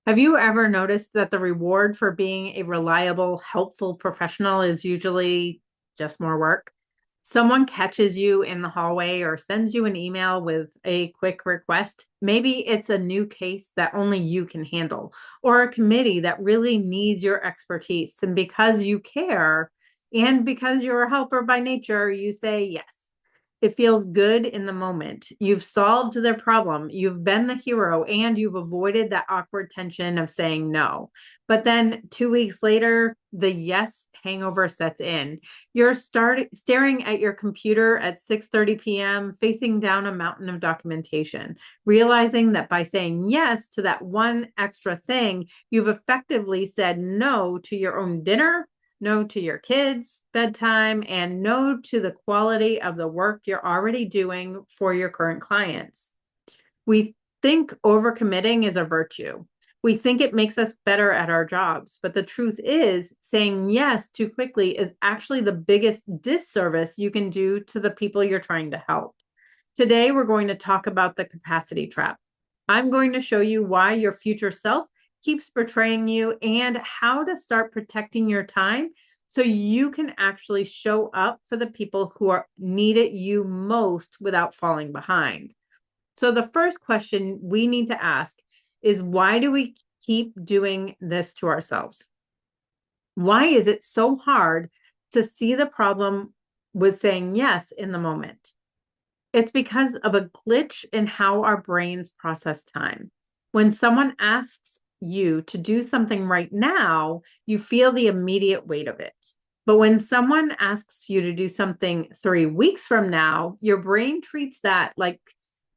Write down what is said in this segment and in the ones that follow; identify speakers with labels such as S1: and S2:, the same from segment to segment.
S1: Have you ever noticed that the reward for being a reliable, helpful professional is usually just more work? Someone catches you in the hallway or sends you an email with a quick request. Maybe it's a new case that only you can handle, or a committee that really needs your expertise. And because you care and because you're a helper by nature, you say yes. It feels good in the moment. You've solved their problem. You've been the hero and you've avoided that awkward tension of saying no. But then 2 weeks later, the yes hangover sets in. You're staring at your computer at 6:30 p.m., facing down a mountain of documentation, realizing that by saying yes to that one extra thing, you've effectively said no to your own dinner, no to your kids' bedtime, and no to the quality of the work you're already doing for your current clients. We think overcommitting is a virtue. We think it makes us better at our jobs. But the truth is, saying yes too quickly is actually the biggest disservice you can do to the people you're trying to help. Today, we're going to talk about the capacity trap. I'm going to show you why your future self keeps betraying you and how to start protecting your time so you can actually show up for the people who are needed you most without falling behind. So the first question we need to ask is, why do we keep doing this to ourselves? Why is it so hard to see the problem with saying yes in the moment? It's because of a glitch in how our brains process time. When someone asks you to do something right now, you feel the immediate weight of it. But when someone asks you to do something 3 weeks from now, your brain treats that like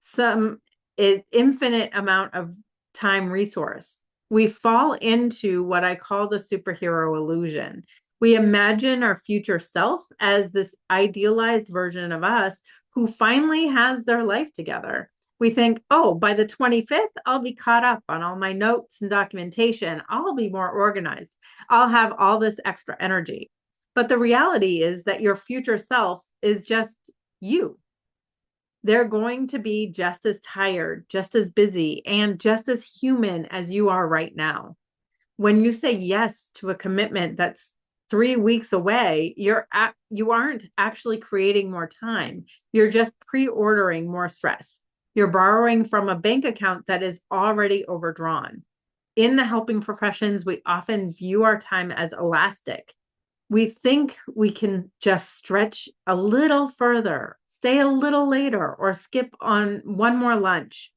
S1: some infinite amount of time resource. We fall into what I call the superhero illusion. We imagine our future self as this idealized version of us who finally has their life together. We think, oh, by the 25th, I'll be caught up on all my notes and documentation. I'll be more organized. I'll have all this extra energy. But the reality is that your future self is just you. They're going to be just as tired, just as busy, and just as human as you are right now. When you say yes to a commitment that's 3 weeks away, you aren't actually creating more time. You're just pre-ordering more stress. You're borrowing from a bank account that is already overdrawn. In the helping professions, we often view our time as elastic. We think we can just stretch a little further, stay a little later, or skip on one more lunch.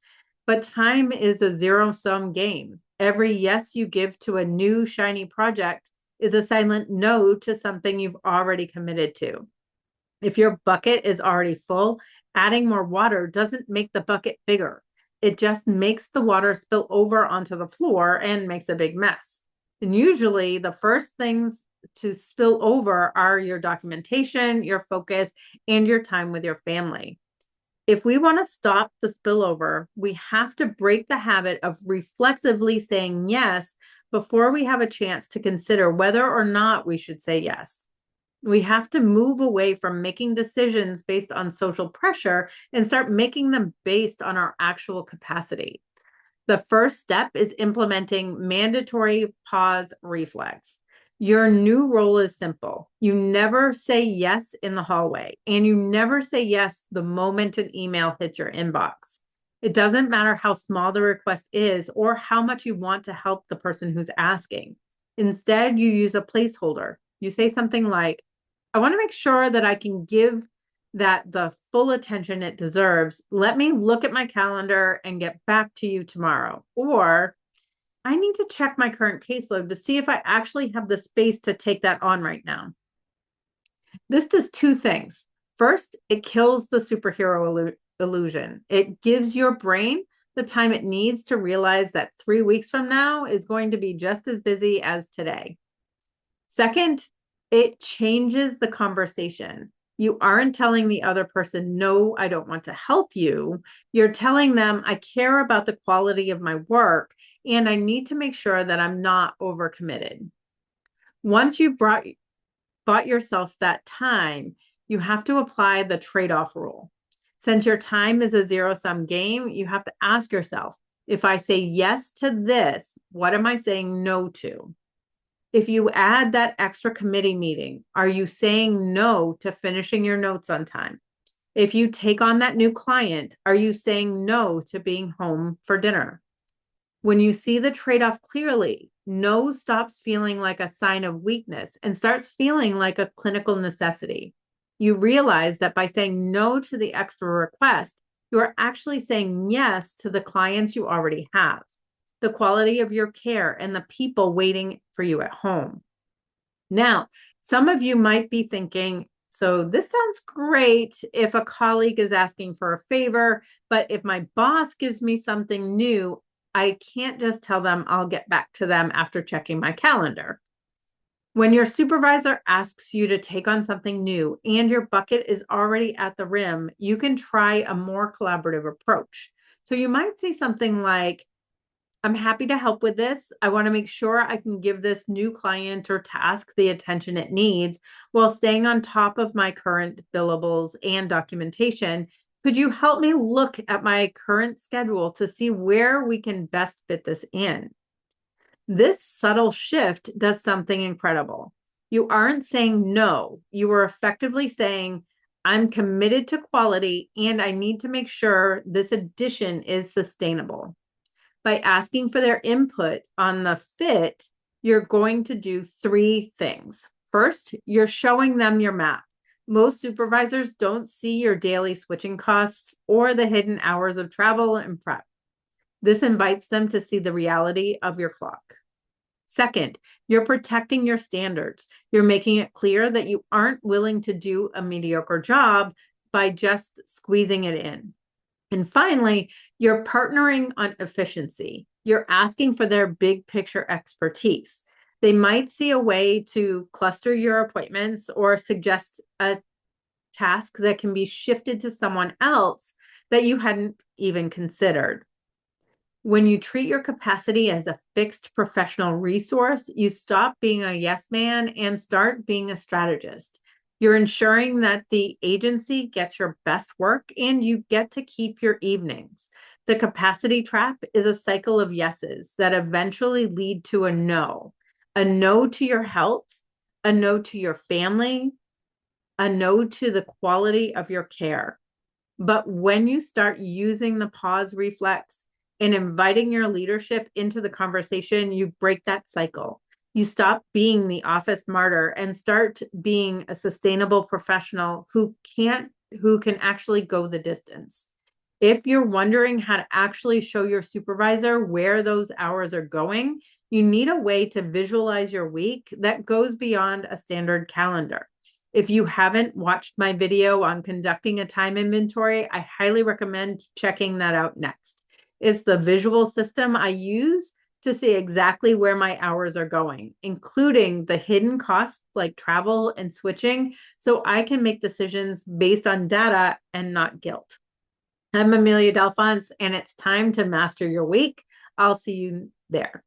S1: But time is a zero-sum game. Every yes you give to a new shiny project is a silent no to something you've already committed to. If your bucket is already full, adding more water doesn't make the bucket bigger. It just makes the water spill over onto the floor and makes a big mess. And usually the first things to spill over are your documentation, your focus, and your time with your family. If we want to stop the spillover, we have to break the habit of reflexively saying yes before we have a chance to consider whether or not we should say yes. We have to move away from making decisions based on social pressure and start making them based on our actual capacity. The first step is implementing mandatory pause reflex. Your new role is simple. You never say yes in the hallway, and you never say yes the moment an email hits your inbox. It doesn't matter how small the request is or how much you want to help the person who's asking. Instead, you use a placeholder. You say something like, I want to make sure that I can give that the full attention it deserves. Let me look at my calendar and get back to you tomorrow. Or I need to check my current caseload to see if I actually have the space to take that on right now. This does two things. First, it kills the superhero illusion. It gives your brain the time it needs to realize that 3 weeks from now is going to be just as busy as today. Second, it changes the conversation. You aren't telling the other person, no, I don't want to help you. You're telling them, I care about the quality of my work and I need to make sure that I'm not overcommitted. Once you've bought yourself that time, you have to apply the trade-off rule. Since your time is a zero-sum game, you have to ask yourself, If I say yes to this, what am I saying no to? If you add that extra committee meeting, are you saying no to finishing your notes on time? If you take on that new client, are you saying no to being home for dinner? When you see the trade-off clearly, no stops feeling like a sign of weakness and starts feeling like a clinical necessity. You realize that by saying no to the extra request, you are actually saying yes to the clients you already have, the quality of your care, and the people waiting for you at home. Now, some of you might be thinking, so this sounds great if a colleague is asking for a favor, but if my boss gives me something new, I can't just tell them I'll get back to them after checking my calendar. When your supervisor asks you to take on something new and your bucket is already at the rim, you can try a more collaborative approach. So you might say something like, I'm happy to help with this. I want to make sure I can give this new client or task the attention it needs while staying on top of my current billables and documentation. Could you help me look at my current schedule to see where we can best fit this in? This subtle shift does something incredible. You aren't saying no. You are effectively saying, I'm committed to quality and I need to make sure this addition is sustainable. By asking for their input on the fit, you're going to do three things. First, you're showing them your map. Most supervisors don't see your daily switching costs or the hidden hours of travel and prep. This invites them to see the reality of your clock. Second, you're protecting your standards. You're making it clear that you aren't willing to do a mediocre job by just squeezing it in. And finally, you're partnering on efficiency. You're asking for their big picture expertise. They might see a way to cluster your appointments or suggest a task that can be shifted to someone else that you hadn't even considered. When you treat your capacity as a fixed professional resource, you stop being a yes man and start being a strategist. You're ensuring that the agency gets your best work and you get to keep your evenings. The capacity trap is a cycle of yeses that eventually lead to a no to your health, a no to your family, a no to the quality of your care. But when you start using the pause reflex and inviting your leadership into the conversation, you break that cycle. You stop being the office martyr and start being a sustainable professional who can actually go the distance. If you're wondering how to actually show your supervisor where those hours are going, you need a way to visualize your week that goes beyond a standard calendar. If you haven't watched my video on conducting a time inventory, I highly recommend checking that out next. It's the visual system I use to see exactly where my hours are going, including the hidden costs like travel and switching, so I can make decisions based on data and not guilt. I'm Amelia Delphonse, and it's time to master your week. I'll see you there.